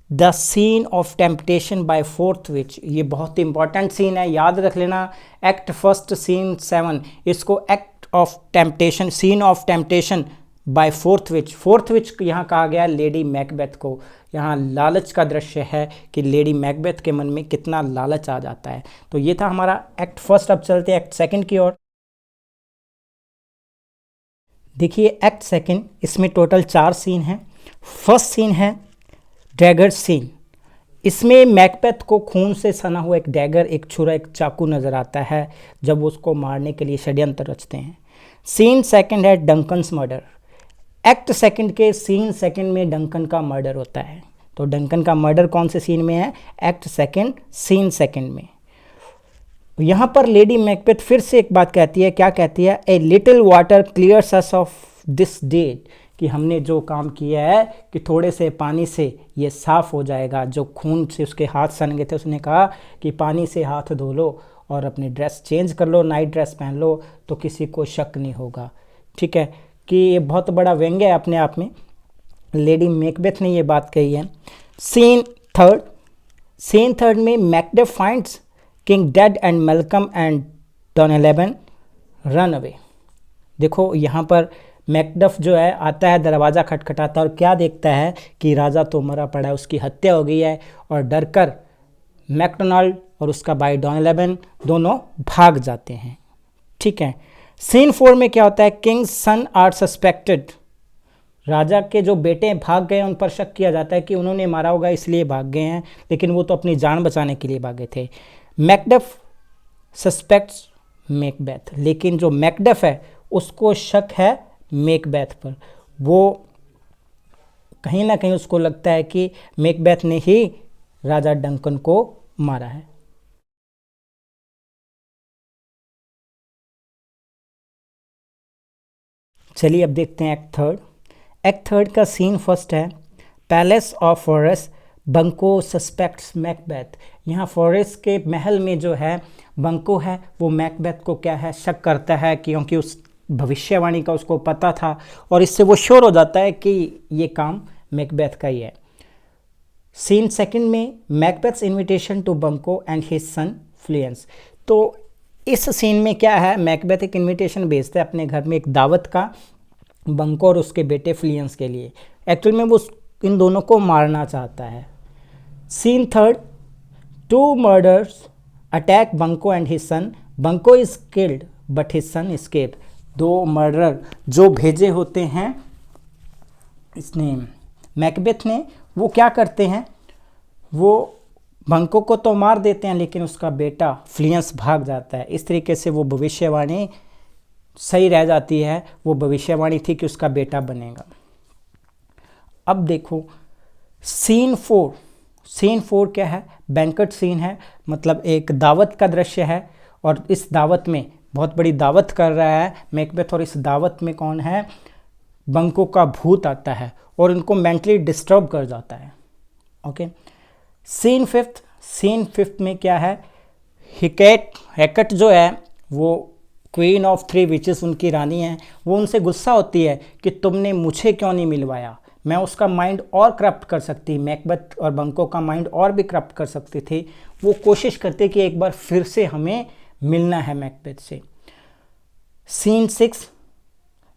the scene of temptation by fourth witch. ये बहुत इंपॉर्टेंट सीन है, याद रख लेना। एक्ट फर्स्ट सीन 7, इसको act of temptation, scene of temptation by fourth witch. Fourth witch यहाँ कहा गया लेडी मैकबेथ को। यहाँ लालच का दृश्य है कि लेडी मैकबेथ के मन में कितना लालच आ जाता है। तो ये था हमारा एक्ट फर्स्ट। अब चलते हैं एक्ट सेकंड की ओर। देखिए एक्ट सेकंड, इसमें टोटल 4 सीन हैं। फर्स्ट सीन है डैगर सीन। इसमें मैकबेथ को खून से सना हुआ एक डैगर, एक छुरा, एक चाकू नज़र आता है जब वो उसको मारने के लिए षड्यंत्र रचते हैं। सीन सेकंड है डंकन्स मर्डर। एक्ट सेकंड के सीन सेकंड में डंकन का मर्डर होता है। तो डंकन का मर्डर कौन से सीन में है, एक्ट सेकंड सीन सेकंड में। यहाँ पर लेडी मैकबेथ फिर से एक बात कहती है, क्या कहती है, a little water clears us of this dead, कि हमने जो काम किया है कि थोड़े से पानी से ये साफ़ हो जाएगा। जो खून से उसके हाथ सन गए थे, उसने कहा कि पानी से हाथ धो लो और अपनी ड्रेस चेंज कर लो, नाइट ड्रेस पहन लो, तो किसी को शक नहीं होगा। ठीक है, कि ये बहुत बड़ा व्यंग्य है अपने आप में, लेडी मैकबेथ ने ये बात कही है। सीन थर्ड में Macbeth finds king dead and Malcolm and Donalbain run away. देखो यहाँ पर मैकडफ जो है आता है, दरवाज़ा खटखटाता है और क्या देखता है कि राजा तो मरा पड़ा है, उसकी हत्या हो गई है, और डरकर मैकडोनाल्ड और उसका भाई डॉनलेवन दोनों भाग जाते हैं। ठीक है, सीन 4 में क्या होता है, किंग्स सन आर सस्पेक्टेड। राजा के जो बेटे भाग गए उन पर शक किया जाता है कि उन्होंने मारा होगा इसलिए भाग गए हैं, लेकिन वो तो अपनी जान बचाने के लिए भागे थे। मैकडफ सस्पेक्ट्स मैकबेथ, लेकिन जो मैकडफ है उसको शक है मैकबेथ पर। वो कहीं ना कहीं उसको लगता है कि मैकबेथ ने ही राजा डंकन को मारा है। चलिए अब देखते हैं एक्ट थर्ड। एक्ट थर्ड का सीन फर्स्ट है palace of forest. Banquo suspects Macbeth. यहाँ फॉरेस्ट के महल में जो है बंको है, वो मैकबेथ को क्या है, शक करता है, क्योंकि उस भविष्यवाणी का उसको पता था और इससे वो श्योर हो जाता है कि ये काम मैकबेथ का ही है। सीन सेकंड में Macbeth's invitation to Banquo and his son Fleance. तो इस सीन में क्या है, मैकबेथ एक इनविटेशन भेजता है अपने घर में एक दावत का, बंको और उसके बेटे फ्लुएंस के लिए। एक्चुअल में वो इन दोनों को मारना चाहता है। Scene third, 2 murders attack Banquo and his son. Banquo is killed but his son escape. 2 murder जो भेजे होते हैं इसने मैकबेथ ने, वो क्या करते हैं, वो बंको को तो मार देते हैं लेकिन उसका बेटा फ्लुएंस भाग जाता है। इस तरीके से वो भविष्यवाणी सही रह जाती है। वो भविष्यवाणी थी कि उसका बेटा बनेगा। अब देखो सीन 4। सीन 4 क्या है, बैंकेट सीन है, मतलब एक दावत का दृश्य है, और इस दावत में बहुत बड़ी दावत कर रहा है मैकबेथ, और इस दावत में कौन है, बंको का भूत आता है और इनको मेंटली डिस्टर्ब कर जाता है। Okay, scene 5। सीन 5 में क्या है, हेकेट जो है वो क्वीन ऑफ 3 विचेस, उनकी रानी है, वो उनसे गुस्सा होती है कि तुमने मुझे क्यों नहीं मिलवाया, मैं उसका माइंड और करप्ट कर सकती, मैकबेथ और बंको का माइंड और भी करप्ट कर सकती थी। वो कोशिश करते कि एक बार फिर से हमें मिलना है मैकबेथ से। Scene 6,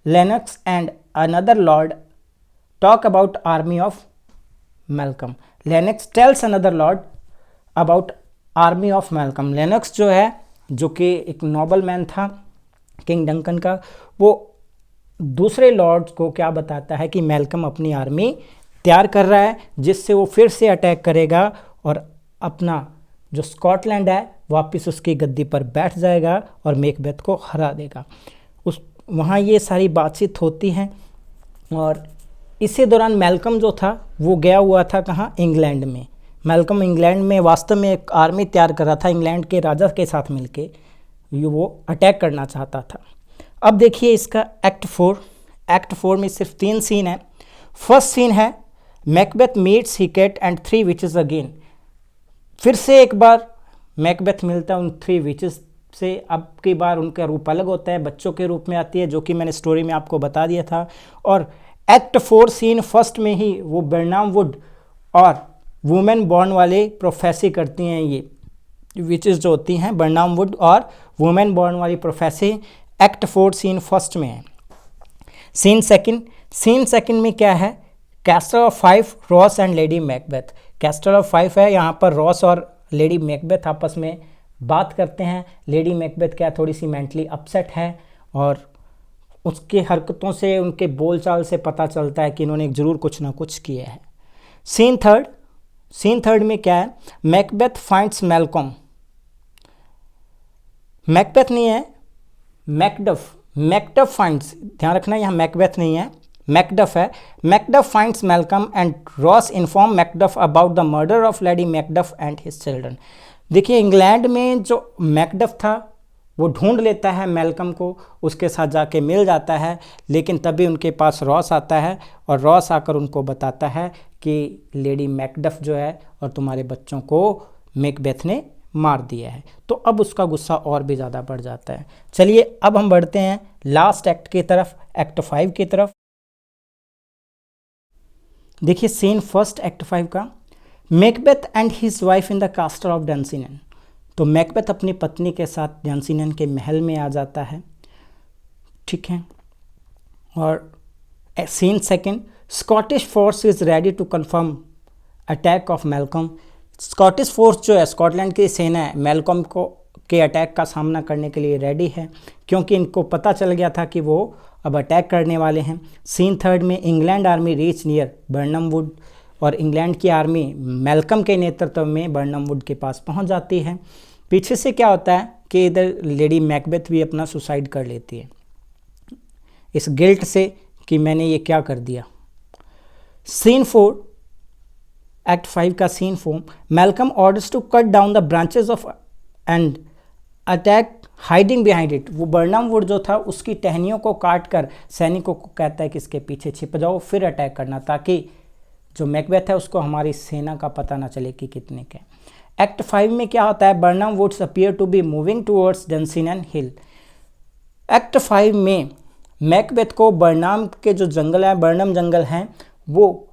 Lennox and another lord talk about army of Malcolm. Lennox tells another lord about army of Malcolm. Lennox जो है जो कि एक नोबल मैन था किंग डंकन का, वो दूसरे लॉर्ड्स को क्या बताता है कि मैल्कम अपनी आर्मी तैयार कर रहा है जिससे वो फिर से अटैक करेगा और अपना जो स्कॉटलैंड है वापस उसकी गद्दी पर बैठ जाएगा और मैकबेथ को हरा देगा। वहाँ ये सारी बातचीत होती है और इसी दौरान मैल्कम जो था वो गया हुआ था कहाँ, इंग्लैंड में। मैल्कम इंग्लैंड में वास्तव में एक आर्मी तैयार कर रहा था, इंग्लैंड के राजा के साथ मिलके वो अटैक करना चाहता था। अब देखिए इसका एक्ट 4 में सिर्फ 3 सीन है। फर्स्ट सीन है Macbeth meets Hecate and 3 witches again. फिर से एक बार मैकबेथ मिलता है उन 3 विचेस से। अब की बार उनका रूप अलग होता है, बच्चों के रूप में आती है, जो कि मैंने स्टोरी में आपको बता दिया था। और एक्ट 4 सीन फर्स्ट में ही वो बर्नाम वुड और वुमेन बॉर्न वाले प्रोफेसी करती हैं। ये विचेस जो होती हैं बर्नाम वुड और वुमेन बॉर्न वाली प्रोफेसी एक्ट 4 सीन फर्स्ट में है। सीन सेकंड में क्या है, castle of 5 Ross and lady Macbeth. Castle of 5 है, यहाँ पर रॉस और लेडी मैकबेथ आपस में बात करते हैं। लेडी मैकबेथ क्या थोड़ी सी मेंटली अपसेट है और उसकी हरकतों से, उनके बोलचाल से पता चलता है कि इन्होंने ज़रूर कुछ ना कुछ किया है। सीन थर्ड में क्या है, मैकबेथ फाइंड्स मैल्कम। मैकबेथ नहीं है, मैकडफ फाइंड्स, ध्यान रखना यहाँ मैकबेथ नहीं है, मैकडफ है। Macduff finds Malcolm and Ross inform Macduff about the murder of lady Macduff and his children. देखिए इंग्लैंड में जो मैकडफ था वो ढूंढ लेता है मैल्कम को, उसके साथ जाके मिल जाता है, लेकिन तभी उनके पास रॉस आता है और रॉस आकर उनको बताता है कि लेडी मैकडफ जो है और तुम्हारे बच्चों को मैकबेथ ने मार दिया है। तो अब उसका गुस्सा और भी ज़्यादा बढ़ जाता है। चलिए अब हम बढ़ते हैं लास्ट एक्ट की तरफ, एक्ट 5 की तरफ। देखिए सीन फर्स्ट एक्ट 5 का, Macbeth and his wife in the castle of Dunsinane. तो मैकबेथ अपनी पत्नी के साथ डंसिनन के महल में आ जाता है, ठीक है। और scene second, Scottish force is ready to confirm attack of Malcolm. Scottish force जो है, स्कॉटलैंड की सेना है, मैल्कम को के अटैक का सामना करने के लिए रेडी है, क्योंकि इनको पता चल गया था कि वो अब अटैक करने वाले हैं। सीन थर्ड में, England army reach near Birnam Wood और इंग्लैंड की आर्मी मैल्कम के नेतृत्व में बर्नम वुड के पास पहुंच जाती है। पीछे से क्या होता है कि इधर लेडी मैकबेथ भी अपना सुसाइड कर लेती है इस गिल्ट से कि मैंने ये क्या कर दिया। सीन 4 एक्ट 5 का scene 4, Malcolm orders to cut down the branches of and attack hiding behind it. वो बर्नम वुड जो था उसकी टहनियों को काट कर सैनिकों को कहता है कि इसके पीछे छिप जाओ, फिर अटैक करना, ताकि जो मैकबेथ है उसको हमारी सेना का पता ना चले कि कितने के। एक्ट 5 में क्या होता है, Birnam woods appear to be moving towards Dunsinane hill. Act 5 में मैकबेथ को बर्नम के जो जंगल है, बर्नम जंगल हैं, वो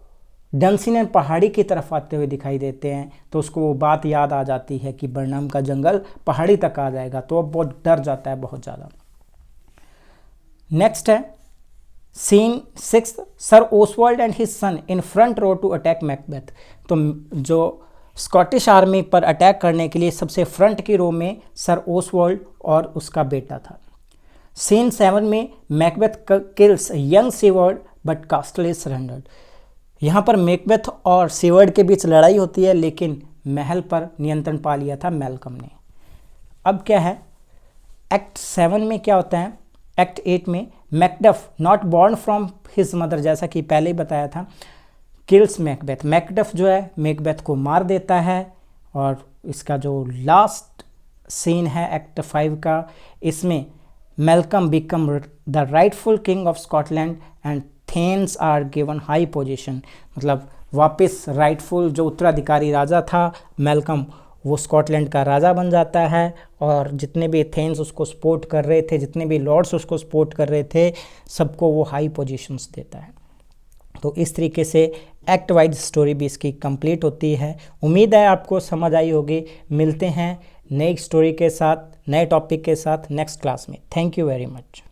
डंसिनन पहाड़ी की तरफ आते हुए दिखाई देते हैं। तो उसको वो बात याद आ जाती है कि बर्नम का जंगल पहाड़ी तक आ जाएगा, तो वो बहुत डर जाता है बहुत ज़्यादा। नेक्स्ट है scene 6, sir Oswald and his son in front row to attack Macbeth. तो जो स्कॉटिश आर्मी पर अटैक करने के लिए सबसे फ्रंट की रो में सर ओसवाल्ड और उसका बेटा था। सीन 7 में, Macbeth kills young seaward but कास्टल is surrendered. यहाँ पर मैकबेथ और सीवर्ड के बीच लड़ाई होती है, लेकिन महल पर नियंत्रण पा लिया था मैल्कम ने। अब क्या है, एक्ट 7 में क्या होता है, एक्ट 8 में, Macduff not born from his mother, जैसा कि पहले ही बताया था, किल्स मैकबेथ। मैकडफ जो है मैकबेथ को मार देता है। और इसका जो लास्ट सीन है एक्ट 5 का, इसमें Malcolm become the rightful king of Scotland and thanes are given high position. मतलब वापस राइटफुल जो उत्तराधिकारी राजा था मैल्कम, वो स्कॉटलैंड का राजा बन जाता है। और जितने भी थेन्स उसको सपोर्ट कर रहे थे, जितने भी लॉर्ड्स उसको सपोर्ट कर रहे थे, सबको वो हाई पोजीशंस देता है। तो इस तरीके से एक्ट वाइज स्टोरी भी इसकी कंप्लीट होती है। उम्मीद है आपको समझ आई होगी। मिलते हैं नई स्टोरी के साथ, नए टॉपिक के साथ नेक्स्ट क्लास में। Thank you very much.